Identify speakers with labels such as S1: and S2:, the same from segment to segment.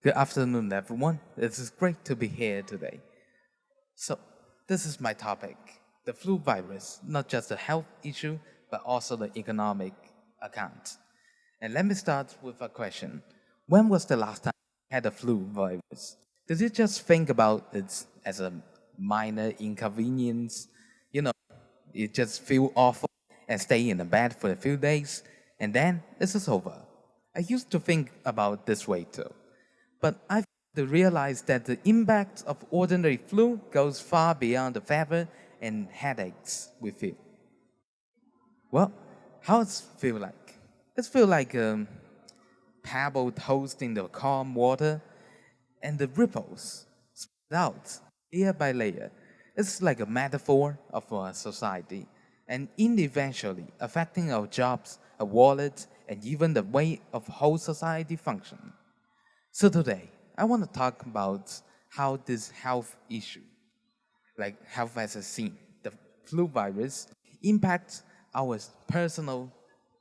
S1: Good afternoon, everyone. It is great to be here today. So, this is my topic the flu virus, not just a health issue, but also the economic account. And let me start with a question. When was the last time you had a flu virus? Did you just think about it as a minor inconvenience? You know, you just feel awful and stay in the bed for a few days, and then it's just over. I used to think about this way too. But I've to realize that the impact of ordinary flu goes far beyond the fever and headaches we feel. Well, how does it feel like? It feels like a pebble toast in the calm water, and the ripples spread out layer by layer. It's like a metaphor of our society, and eventually affecting our jobs, our wallets, and even the way of whole society function. So today, I want to talk about how this health issue, like health as a scene, the flu virus, impacts our personal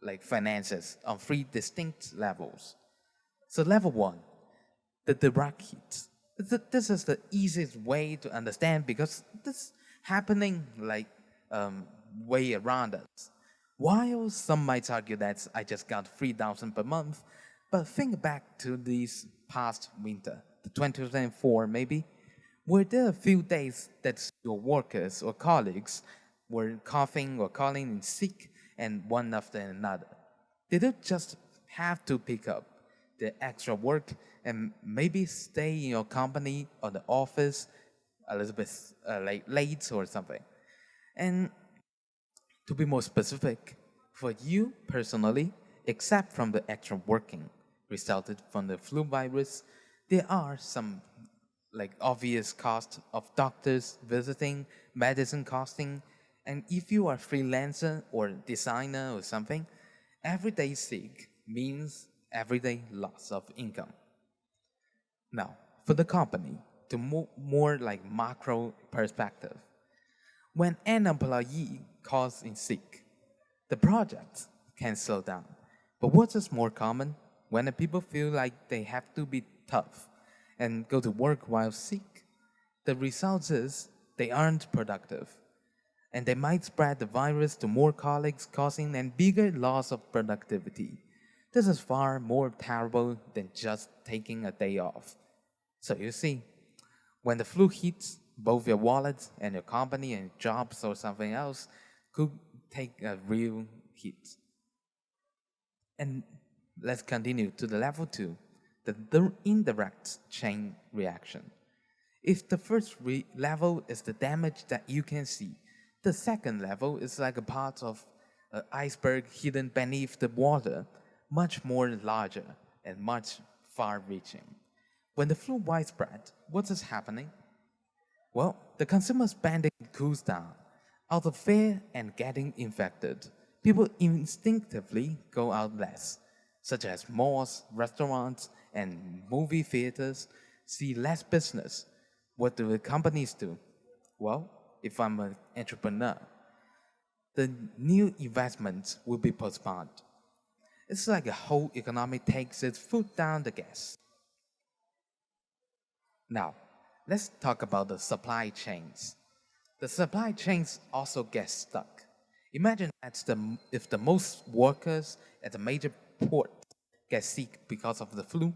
S1: like finances on three distinct levels. So level one, the direct hit. This is the easiest way to understand because this happening like way around us. While some might argue that I just got 3,000 per month, but think back to this past winter, the 2024 maybe, were there a few days that your workers or colleagues were coughing or calling in sick and one after another? Did you just have to pick up the extra work and maybe stay in your company or the office a little bit late or something? And to be more specific, for you personally, except from the extra working resulted from the flu virus, there are some like obvious cost of doctors visiting, medicine costing, and if you are freelancer or designer or something, everyday sick means everyday loss of income. Now, for the company, to more like macro perspective, when an employee calls in sick, the project can slow down. But what is more common? When the people feel like they have to be tough and go to work while sick, the result is they aren't productive. And they might spread the virus to more colleagues, causing a bigger loss of productivity. This is far more terrible than just taking a day off. So you see, when the flu hits, both your wallet and your company and jobs or something else could take a real hit. And let's continue to the level two, the indirect chain reaction. If the first level is the damage that you can see, the second level is like a part of an iceberg hidden beneath the water, much more larger and much far reaching. When the flu widespread, what is happening? Well, the consumer spending cools down. Out of fear and getting infected, people instinctively go out less, such as malls, restaurants, and movie theaters, see less business. What do the companies do? Well, if I'm an entrepreneur, the new investments will be postponed. It's like a whole economy takes its foot down the gas. Now, let's talk about the supply chains. The supply chains also get stuck. Imagine that if the most workers at a major port get sick because of the flu,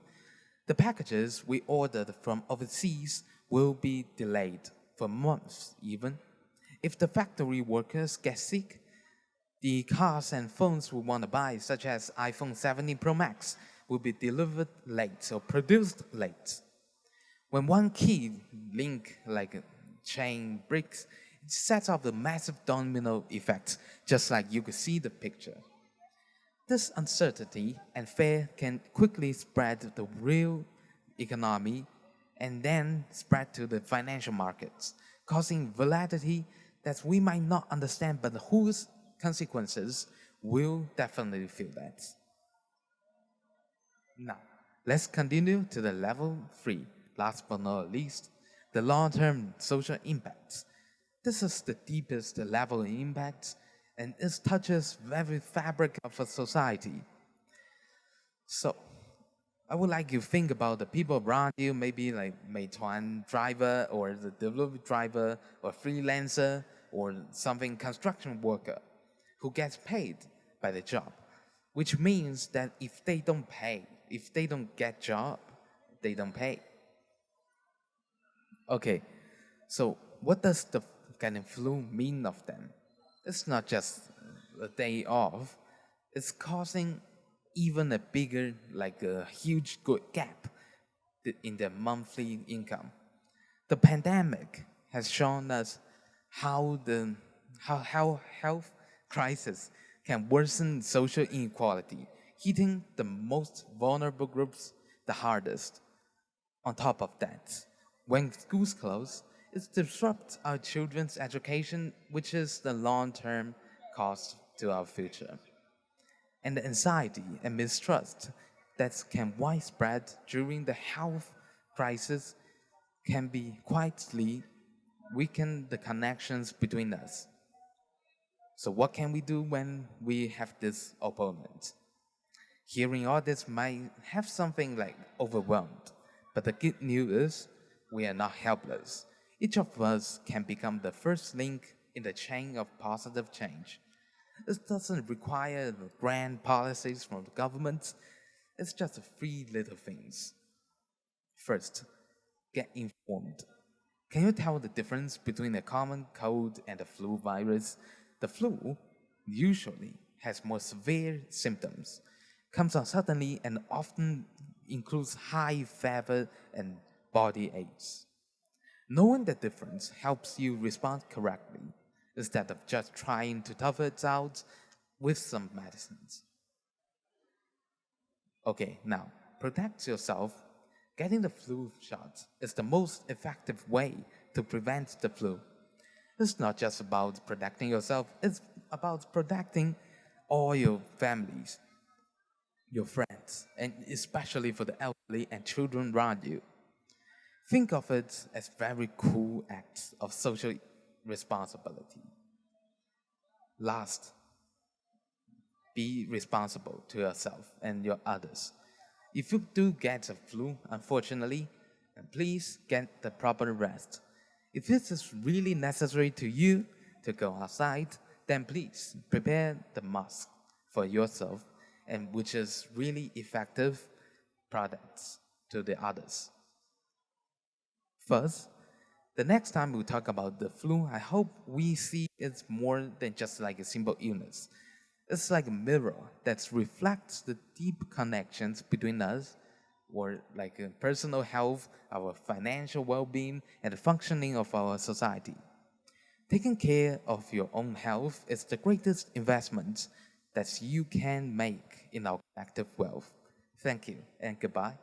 S1: the packages we ordered from overseas will be delayed for months even. If the factory workers get sick, the cars and phones we want to buy, such as iPhone 17 Pro Max, will be delivered late or produced late. When one key link like a chain breaks, it sets off a massive domino effect, just like you could see the picture. This uncertainty and fear can quickly spread to the real economy and then spread to the financial markets, causing volatility that we might not understand, but whose consequences will definitely feel that. Now, let's continue to the level three, last but not least, the long-term social impacts. This is the deepest level in impact, and it touches every fabric of a society. So, I would like you to think about the people around you, maybe like Meituan driver or the delivery driver or freelancer or something construction worker who gets paid by the job, which means that if they don't pay, if they don't get job, they don't pay. Okay, so what does the kind of flu mean of them? It's not just a day off, it's causing even a bigger, like a huge good gap in their monthly income. The pandemic has shown us how health crisis can worsen social inequality, hitting the most vulnerable groups the hardest. On top of that, when schools close, it disrupts our children's education, which is the long-term cost to our future. And the anxiety and mistrust that can widespread during the health crisis can be quietly weaken the connections between us. So what can we do when we have this opponent? Hearing all this might have something like overwhelmed, but the good news is we are not helpless. Each of us can become the first link in the chain of positive change. It doesn't require grand policies from the government. It's just three little things. First, get informed. Can you tell the difference between a common cold and a flu virus? The flu usually has more severe symptoms, comes on suddenly, and often includes high fever and body aches. Knowing the difference helps you respond correctly instead of just trying to tough it out with some medicines. Okay, now protect yourself. Getting the flu shot is the most effective way to prevent the flu. It's not just about protecting yourself, it's about protecting all your families, your friends, and especially for the elderly and children around you. Think of it as very cool acts of social responsibility. Last, be responsible to yourself and your others. If you do get a flu, unfortunately, then please get the proper rest. If it is really necessary to you to go outside, then please prepare the mask for yourself, and which is really effective products to the others. First, the next time we talk about the flu, I hope we see it's more than just like a simple illness. It's like a mirror that reflects the deep connections between us, or like personal health, our financial well-being, and the functioning of our society. Taking care of your own health is the greatest investment that you can make in our collective wealth. Thank you and goodbye.